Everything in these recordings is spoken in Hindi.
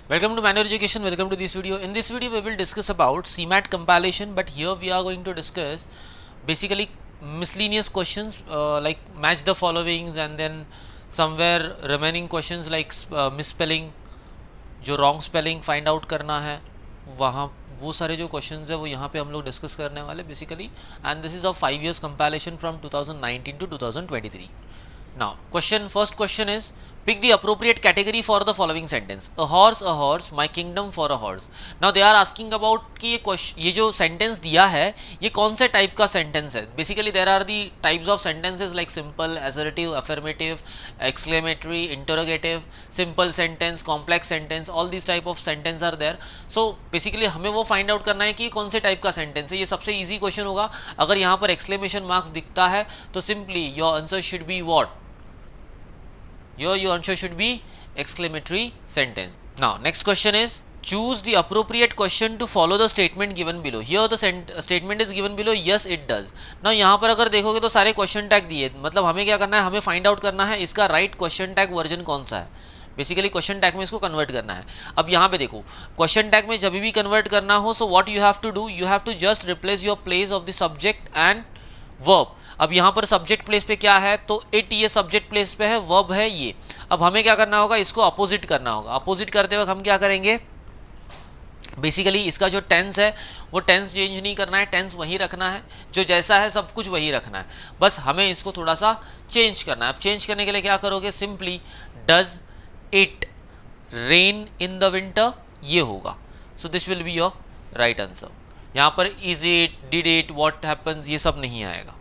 Welcome to Manual Education. Welcome to this video. In this video, we will discuss about CMAT compilation, but here we are going to discuss basically miscellaneous questions like match the followings, and then somewhere remaining questions like misspelling, जो wrong spelling find out करना है वहाँ वो सारे जो क्वेश्चंस है वो यहाँ पे हम लोग डिस्कस करने वाले basically. And this is a 5 years compilation from 2019 to 2023. Now, first question is, pick the appropriate category for the following sentence. A horse, my kingdom for a horse. Now they are asking about कि ये जो sentence दिया है ये कौन से टाइप का sentence है. Basically there are the types of sentences like simple, assertive, affirmative, exclamatory, interrogative, simple sentence, complex sentence. All these type of sentence are there. So basically हमें वो find out करना है कि कौन से टाइप का sentence है. ये सबसे easy question होगा. अगर यहाँ पर exclamation marks दिखता है तो simply your answer should be what? Your answer should be exclamatory sentence. Now next question is, choose the appropriate question to follow the statement given below. Here the statement is given below, yes it does. Now यहाँ पर अगर देखोगे तो सारे क्वेश्चन टैग दिए, मतलब हमें क्या करना है, हमें फाइंड आउट करना है इसका राइट क्वेश्चन टैग वर्जन कौन सा है. बेसिकली क्वेश्चन टैग में इसको कन्वर्ट करना है. अब यहाँ पे देखो क्वेश्चन टैग में जब भी कन्वर्ट करना हो, so what you have to do, you have to just replace your place of the subject and verb. अब यहाँ पर सब्जेक्ट प्लेस पे क्या है, तो इट ये सब्जेक्ट प्लेस पे है, वर्ब है ये. अब हमें क्या करना होगा, इसको अपोजिट करना होगा. अपोजिट करते वक्त हम क्या करेंगे, बेसिकली इसका जो टेंस है वो टेंस चेंज नहीं करना है, टेंस वही रखना है, जो जैसा है सब कुछ वही रखना है, बस हमें इसको थोड़ा सा चेंज करना है. अब चेंज करने के लिए क्या करोगे, simply does it rain in the winter, ये होगा. So this will be your right answer. यहाँ पर is it, did it, what happens, ये सब नहीं आएगा.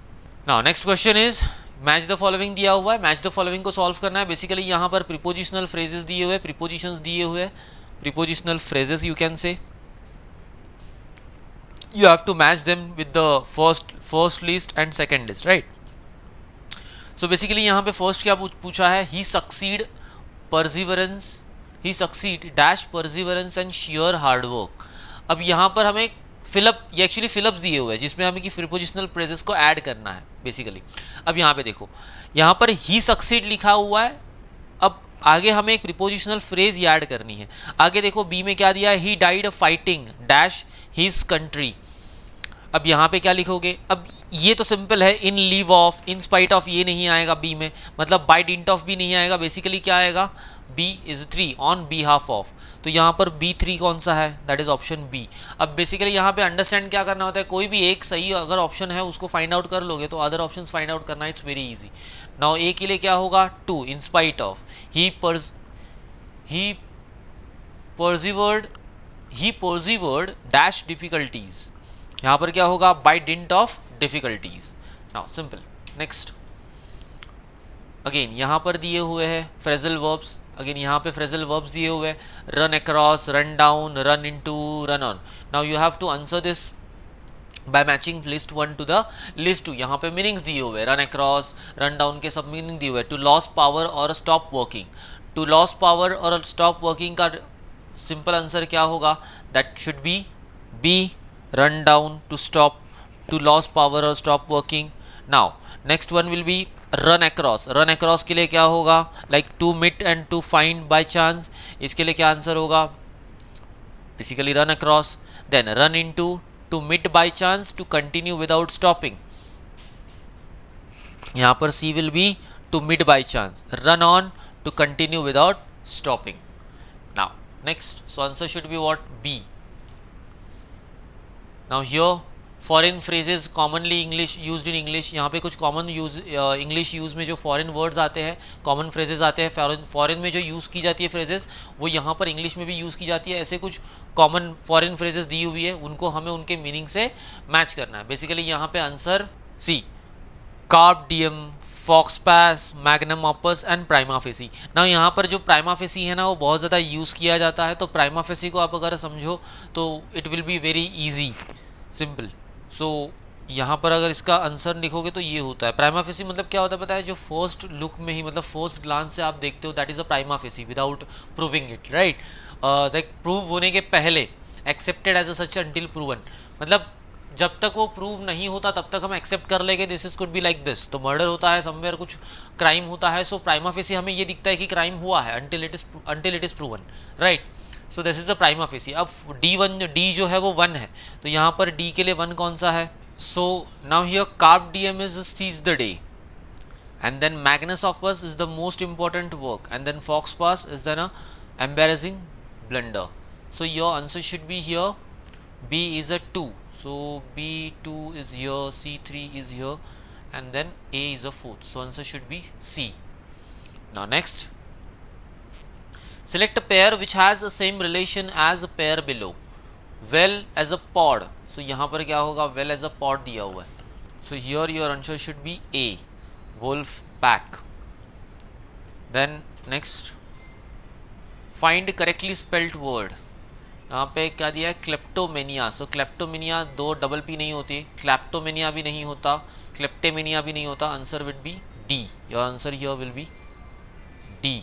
Now next question is, match the following दिया हुआ है. मैच द फॉलोइंग को सॉल्व करना है. बेसिकली यहाँ पर प्रीपोजिशनल फ्रेजेस दिए हुए, प्रीपोजिशंस दिए हुए, prepositional phrases you can say. you have to match them with the first list and second list, right? So basically यहाँ पे first क्या पूछा है, he succeed dash perseverance and sheer hard work. अब यहाँ पर हमें फिलअप, ये एक्चुअली फिलअप्स दिए हुए हैं जिसमें हमें कि प्रीपोजिशनल फ्रेजेस को ऐड करना है बेसिकली. अब यहाँ पे देखो, यहाँ पर ही सक्सीड लिखा हुआ है. अब आगे हमें एक प्रीपोजिशनल फ्रेज ऐड करनी है. आगे देखो बी में क्या दिया है, he died fighting dash his country. अब यहाँ पे क्या लिखोगे, अब ये तो सिंपल है, in lieu of, in spite of ये नहीं आएगा बी में, मतलब बाय डिंट ऑफ भी नहीं आएगा. बेसिकली क्या आएगा, B is 3 on behalf of. तो यहाँ पर B3 कौन सा है, दैट इज ऑप्शन बी. अब बेसिकली यहाँ पे अंडरस्टैंड क्या करना होता है, कोई भी एक सही अगर ऑप्शन है उसको फाइंड आउट कर लोगे तो अदर ऑप्शंस फाइंड आउट करना it's very easy. Now A के लिए क्या होगा, 2 in spite of, he perceived dash difficulties. यहाँ पर क्या होगा, by dint of difficulties. Now simple. Next again यहाँ पर दिए हुए हैं फ्रेजल वर्ब्स. अगेन यहाँ पे फ्रेजल वर्ब्स दिए हुए हैं, run across, run down, run into, run on. Now you have to answer this by matching list 1 to the list 2. यहाँ पे मीनिंग्स दिए हुए हैं, रन अक्रॉस, रन डाउन के सब मीनिंग दिए हुए हैं. टू लॉस पावर और stop working. To loss power और स्टॉप वर्किंग का सिंपल आंसर क्या होगा, that should be run down to stop, to lose power or stop working. Now next one will be run across. run across के लिए क्या होगा, like to meet and to find by chance. इसके लिए क्या आंसर होगा, basically run across. then run into, to meet by chance, to continue without stopping. यहाँ पर C will be to meet by chance. run on, to continue without stopping. Now next, so answer should be what, B. Now here foreign phrases commonly English used in English. यहाँ पे कुछ कॉमन यूज इंग्लिश यूज़ में जो फॉरेन वर्ड्स आते हैं, कॉमन फ्रेजेस आते हैं, फॉरेन में जो यूज़ की जाती है फ्रेजेस वो यहाँ पर इंग्लिश में भी यूज़ की जाती है. ऐसे कुछ कॉमन फॉरेन फ्रेजेस दी हुई है, उनको हमें उनके मीनिंग से मैच करना है. बेसिकली यहाँ पे आंसर सी, कार्ब डियम, फॉक्स पैस, magnum opus and prima facie. ना यहाँ पर जो प्राइमा फेसी है ना वो बहुत ज़्यादा यूज़ किया जाता है, तो प्राइमा फेसी को आप अगर समझो तो it will be very easy, simple. So यहाँ पर अगर इसका आंसर लिखोगे तो ये होता है प्राइमा फेसी. मतलब क्या होता है पता है, जो फर्स्ट लुक में ही, मतलब फर्स्ट ग्लांस से आप देखते हो, that is a prima facie without proving it, right. Like prove होने के पहले, एक्सेप्टेड एज अ सच अंटिल प्रूवन. मतलब जब तक वो प्रूव नहीं होता तब तक हम एक्सेप्ट कर लेंगे this is could be like this. तो मर्डर होता है समवेयर, कुछ क्राइम होता है, सो प्राइमा फेसी हमें ये दिखता है कि क्राइम हुआ है until it is proven, right. So this is the prima facie. अब डी जो है वो 1 है, तो यहाँ पर डी के लिए 1 कौन सा है? So now here carpe diem is seize the day, and then Magnus Opus is the most important work, and then Fox Pass is then a embarrassing blunder. So your answer should be here. B is a 2, so B2 is here, C3 is here, and then A is a 4th, so answer should be C. Now next, select a pair which has the same relation as a pair below. Well as a pod, so यहाँ पर क्या होगा? well as a pod दिया हुआ है, so here your answer should be A, wolf pack. Then next, find correctly spelled word. यहाँ पे क्या दिया है? क्लेप्टोमेनिया। सो क्लेप्टोमेनिया दो डबल पी नहीं होती, क्लैप्टोमेनिया भी नहीं होता, क्लेप्टेमेनिया भी नहीं होता, answer will be D. Your answer here will be D.